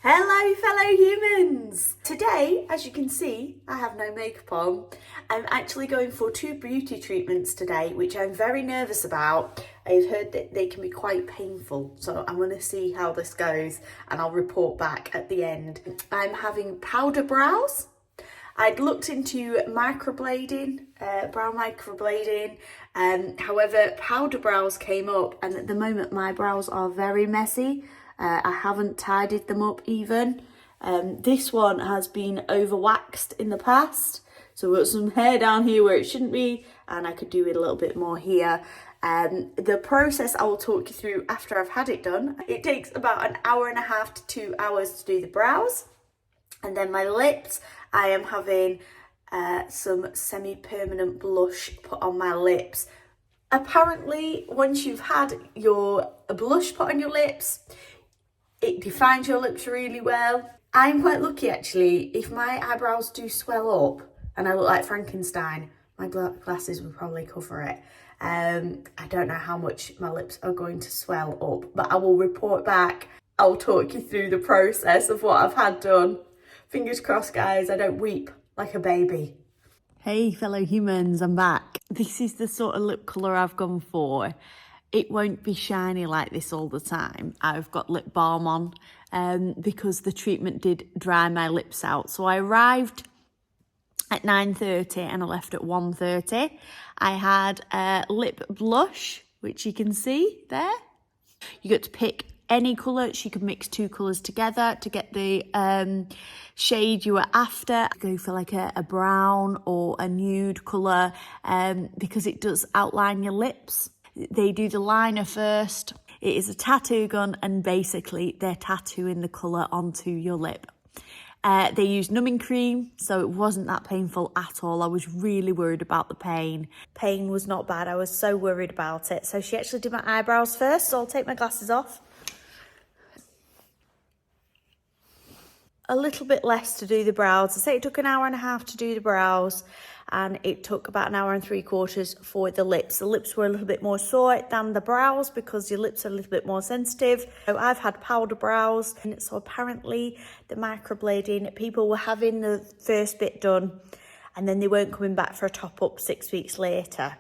Hello fellow humans! Today, as you can see, I have no makeup on. I'm actually going for 2 beauty treatments today, which I'm very nervous about. I've heard that they can be quite painful, so I'm going to see how this goes and I'll report back at the end. I'm having powder brows. I'd looked into microblading, brow microblading, however powder brows came up, and at the moment my brows are very messy. I haven't tidied them up even. This one has been over waxed in the past, so we've got some hair down here where it shouldn't be, and I could do it a little bit more here. The process I will talk you through after I've had it done. It takes about an hour and a half to 2 hours to do the brows. And then my lips, I am having some semi-permanent blush put on my lips. Apparently, once you've had your blush put on your lips, it defines your lips really well. I'm quite lucky actually. If my eyebrows do swell up and I look like Frankenstein, my glasses will probably cover it. I don't know how much my lips are going to swell up, but I will report back. I'll talk you through the process of what I've had done. Fingers crossed, guys, I don't weep like a baby. Hey, fellow humans, I'm back. This is the sort of lip colour I've gone for. It won't be shiny like this all the time. I've got lip balm on because the treatment did dry my lips out. So I arrived at 9:30 and I left at 1:30. I had lip blush, which you can see there. You got to pick any colour. She could mix 2 colours together to get the shade you were after. Go for like a brown or a nude colour because it does outline your lips. They do the liner first. It is a tattoo gun and basically they're tattooing the colour onto your lip. They used numbing cream, so it wasn't that painful at all. I was really worried about the pain. Pain was not bad. I was so worried about it. So she actually did my eyebrows first, so I'll take my glasses off. A little bit less to do the brows. I say it took an hour and a half to do the brows, and it took about an hour and 3/4 for the lips. The lips were a little bit more sore than the brows because your lips are a little bit more sensitive. So I've had powder brows, and so apparently the microblading, people were having the first bit done and then they weren't coming back for a top-up 6 weeks later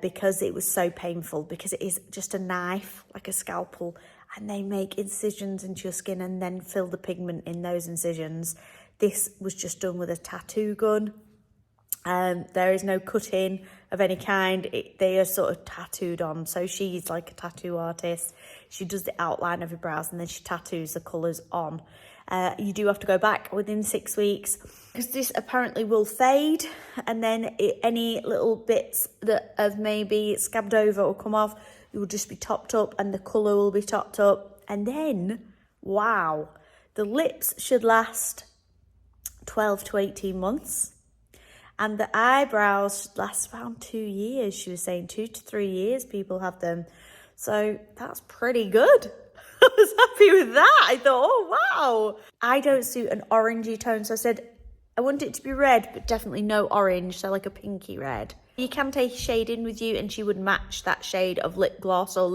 because it was so painful, because it is just a knife, like a scalpel, and they make incisions into your skin and then fill the pigment in those incisions. This was just done with a tattoo gun. There is no cutting of any kind. They are sort of tattooed on. So she's like a tattoo artist. She does the outline of your brows and then she tattoos the colours on. You do have to go back within 6 weeks because this apparently will fade, and then any little bits that have maybe scabbed over or come off, it will just be topped up and the colour will be topped up. And then, wow, the lips should last 12 to 18 months. And the eyebrows last around 2 years. She was saying 2 to 3 years people have them. So that's pretty good. I was happy with that. I thought, oh, wow. I don't suit an orangey tone. So I said, I want it to be red, but definitely no orange. So like a pinky red. You can take a shade in with you and she would match that shade of lip gloss or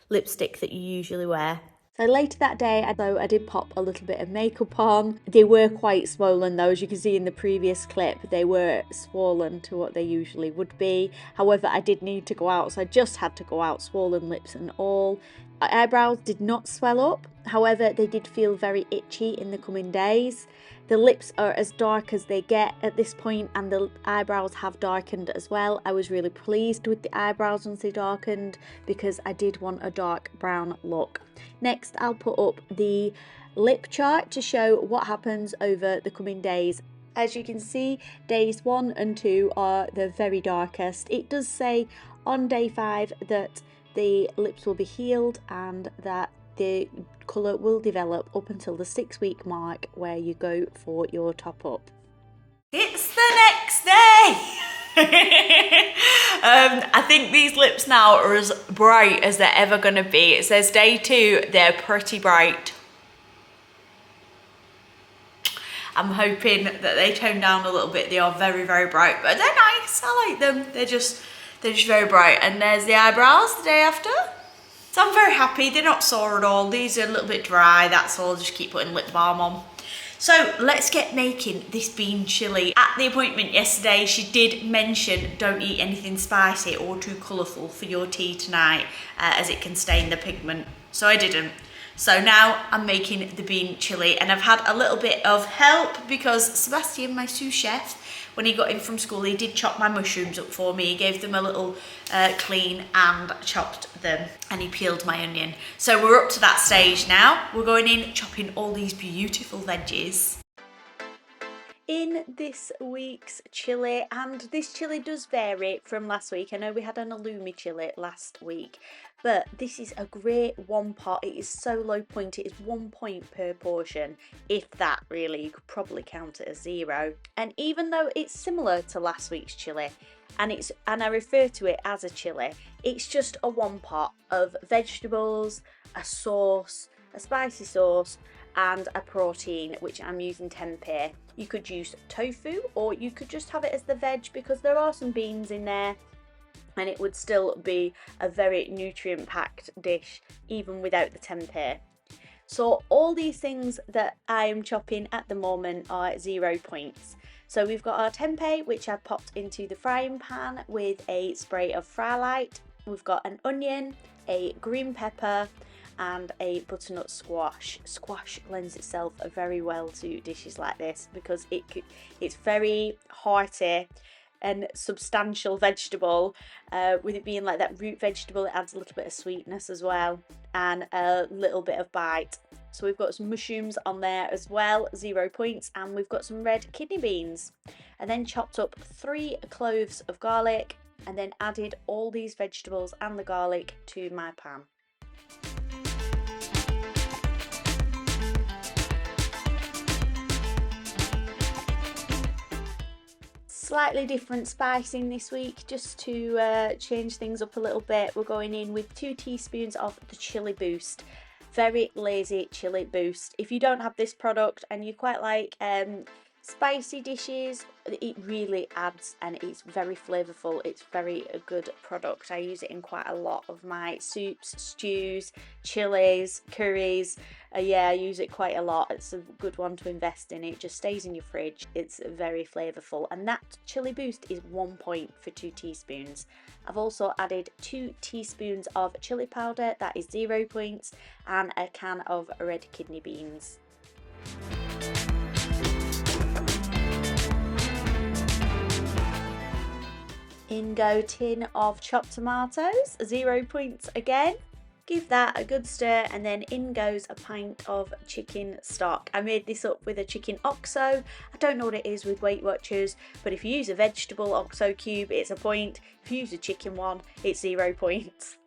lipstick that you usually wear. So later that day, I did pop a little bit of makeup on. They were quite swollen though, as you can see in the previous clip. They were swollen to what they usually would be. However, I did need to go out, so I just had to go out, swollen lips and all. My eyebrows did not swell up. However, they did feel very itchy in the coming days. The lips are as dark as they get at this point, and the eyebrows have darkened as well. I was really pleased with the eyebrows once they darkened because I did want a dark brown look. Next, I'll put up the lip chart to show what happens over the coming days. As you can see, days 1 and 2 are the very darkest. It does say on day 5 that the lips will be healed and that the colour will develop up until the 6-week mark where you go for your top up. It's the next day! I think these lips now are as bright as they're ever going to be. It says day 2, they're pretty bright. I'm hoping that they tone down a little bit. They are very, very bright, but they're nice. I like them. They're just very bright. And there's the eyebrows the day after. So I'm very happy. They're not sore at all. These are a little bit dry, that's all. Just keep putting lip balm on. So let's get making this bean chilli. At the appointment yesterday, she did mention don't eat anything spicy or too colourful for your tea tonight, as it can stain the pigment. So I didn't. So now I'm making the bean chilli, and I've had a little bit of help because Sebastian, my sous chef, when he got in from school, he did chop my mushrooms up for me. He gave them a little clean and chopped them, and he peeled my onion. So we're up to that stage now. We're going in, chopping all these beautiful veggies. In this week's chilli, and this chilli does vary from last week. I know we had an halloumi chilli last week, but this is a great one pot. It is so low point, it is 1 point per portion, if that really. You could probably count it as 0. And even though it's similar to last week's chilli, and I refer to it as a chilli, it's just a one pot of vegetables, a sauce, a spicy sauce, and a protein, which I'm using tempeh. You could use tofu, or you could just have it as the veg, because there are some beans in there, and it would still be a very nutrient packed dish even without the tempeh. So all these things that I am chopping at the moment are 0 points. So we've got our tempeh, which I've popped into the frying pan with a spray of fry light. We've got an onion, a green pepper, and a butternut squash. Squash lends itself very well to dishes like this because it's very hearty and substantial vegetable. With it being like that root vegetable, it adds a little bit of sweetness as well, and a little bit of bite. So we've got some mushrooms on there as well, 0 points, and we've got some red kidney beans. And then chopped up 3 cloves of garlic, and then added all these vegetables and the garlic to my pan. Slightly different spicing this week, just to change things up a little bit. We're going in with 2 teaspoons of the chili boost. Very lazy chili boost. If you don't have this product and you quite like spicy dishes, it really adds, and it's very flavourful. It's very a good product. I use it in quite a lot of my soups, stews, chilies, curries. Yeah, I use it quite a lot. It's a good one to invest in. It just stays in your fridge. It's very flavourful, and that chili boost is 1 point for 2 teaspoons. I've also added 2 teaspoons of chili powder, that is 0 points, and a can of red kidney beans. In go tin of chopped tomatoes, 0 points again. Give that a good stir, and then in goes a pint of chicken stock. I made this up with a chicken oxo. I don't know what it is with Weight Watchers, but if you use a vegetable oxo cube, it's a point. If you use a chicken one, it's 0 points.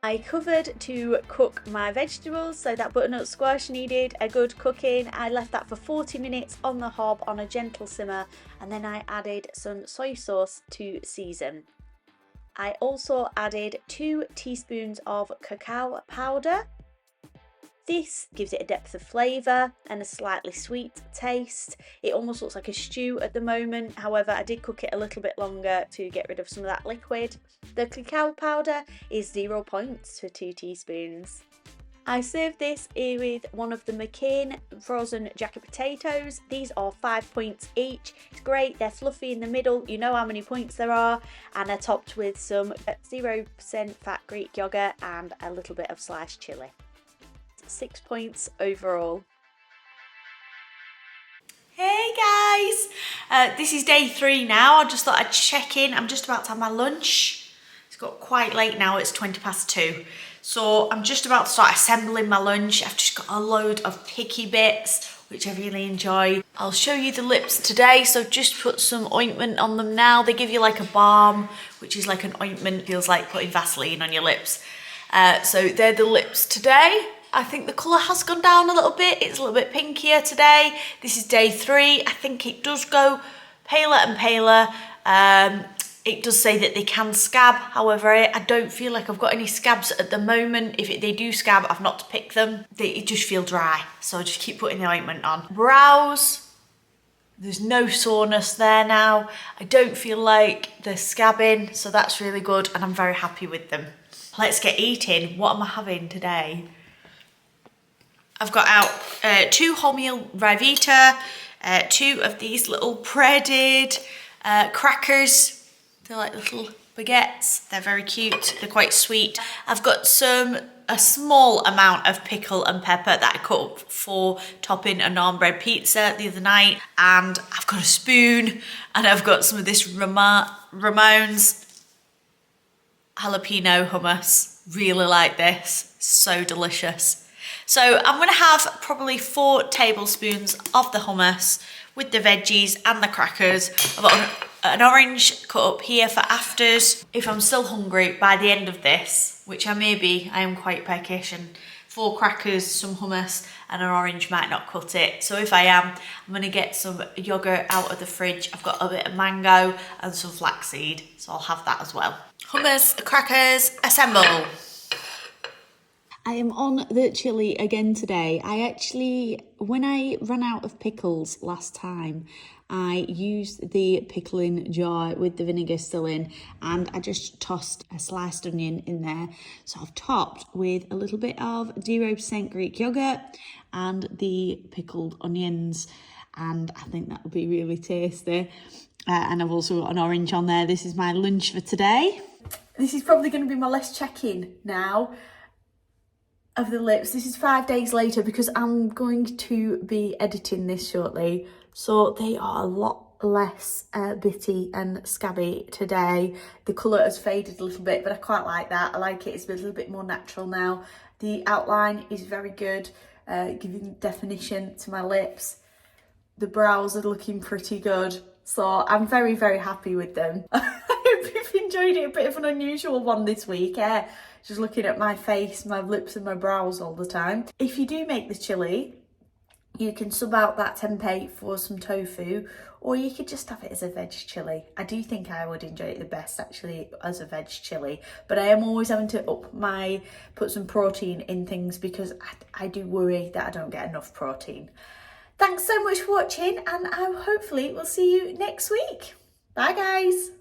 I covered to cook my vegetables, so that butternut squash needed a good cooking. I left that for 40 minutes on the hob on a gentle simmer, and then I added some soy sauce to season. I also added 2 teaspoons of cacao powder. This gives it a depth of flavour and a slightly sweet taste. It almost looks like a stew at the moment. However, I did cook it a little bit longer to get rid of some of that liquid. The cacao powder is 0 points for 2 teaspoons. I served this with one of the McCain frozen jacket potatoes. These are 5 points each. It's great, they're fluffy in the middle, you know how many points there are, and they're topped with some 0% fat Greek yogurt and a little bit of sliced chilli. 6 points overall. Hey guys, this is day 3 now. I just thought I'd check in. I'm just about to have my lunch. It's got quite late now, it's 2:20. So I'm just about to start assembling my lunch. I've just got a load of picky bits, which I really enjoy. I'll show you the lips today. So just put some ointment on them now. They give you like a balm, which is like an ointment. Feels like putting Vaseline on your lips. So they're the lips today. I think the colour has gone down a little bit. It's a little bit pinkier today. This is day 3. I think it does go paler and paler. It does say that they can scab. However, I don't feel like I've got any scabs at the moment. If they do scab, I've not to pick them. They just feel dry. So I just keep putting the ointment on. Brows. There's no soreness there now. I don't feel like they're scabbing. So that's really good. And I'm very happy with them. let's get eating. What am I having today? I've got out 2 wholemeal Rivita, 2 of these little breaded crackers. They're like little baguettes. They're very cute. They're quite sweet. I've got a small amount of pickle and pepper that I cut up for topping a naan bread pizza the other night. And I've got a spoon, and I've got some of this Ramon's jalapeno hummus. Really like this. So delicious. So I'm going to have probably 4 tablespoons of the hummus with the veggies and the crackers. I've got an orange cut up here for afters. If I'm still hungry by the end of this, which I may be, I am quite peckish, and 4 crackers, some hummus and an orange might not cut it. So if I am, I'm going to get some yogurt out of the fridge. I've got a bit of mango and some flaxseed, so I'll have that as well. Hummus, crackers, assemble. I am on the chilli again today. When I ran out of pickles last time, I used the pickling jar with the vinegar still in, and I just tossed a sliced onion in there. So I've topped with a little bit of 0% Greek yogurt and the pickled onions, and I think that will be really tasty. And I've also got an orange on there. This is my lunch for today. This is probably going to be my last check-in now of the lips. This is 5 days later because I'm going to be editing this shortly, so they are a lot less bitty and scabby today. The colour has faded a little bit, but I quite like that. I like it. It's a little bit more natural now. The outline is very good, giving definition to my lips. The brows are looking pretty good, so I'm very, very happy with them. I hope you've enjoyed it. A bit of an unusual one this week, just looking at my face, my lips and my brows all the time. If you do make the chilli, you can sub out that tempeh for some tofu, or you could just have it as a veg chilli. I do think I would enjoy it the best actually as a veg chilli, but I am always having to put some protein in things because I do worry that I don't get enough protein. Thanks so much for watching, and I hopefully will see you next week. Bye guys.